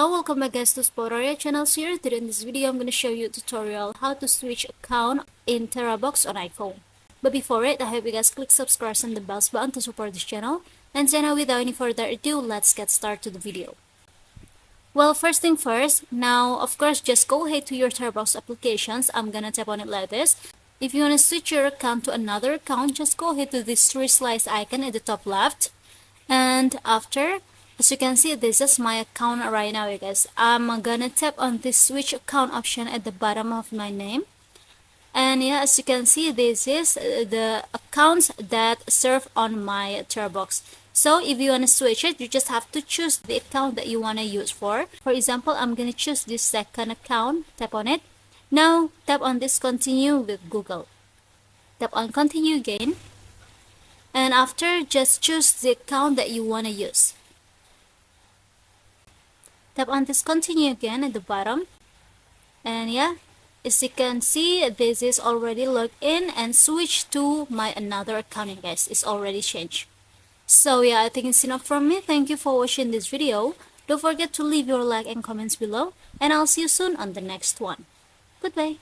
Hello, welcome back guys to Spotoria channels here. Today in this video I'm going to show you a tutorial how to switch account in Terabox on iPhone. But before it, I hope you guys click subscribe and the bells button to support this channel. And so now without any further ado, let's get started to the video. Well, first thing first, now of course just go ahead to your Terabox applications. I'm gonna tap on it like this. If you want to switch your account to another account, just go ahead to this three slice icon at the top left. And after, as you can see, this is my account right now, you guys. I'm gonna tap on this switch account option at the bottom of my name. And yeah, as you can see, this is the accounts that serve on my Terabox. So if you want to switch it, you just have to choose the account that you want to use for. For example, I'm going to choose this second account. Tap on it. Now, tap on this continue with Google. Tap on continue again. And after, just choose the account that you want to use. Tap on this continue again at the bottom. And yeah, as you can see, this is already logged in and switched to my another account, guys. It's already changed. So yeah, I think it's enough from me. Thank you for watching this video. Don't forget to leave your like and comments below. And I'll see you soon on the next one. Goodbye.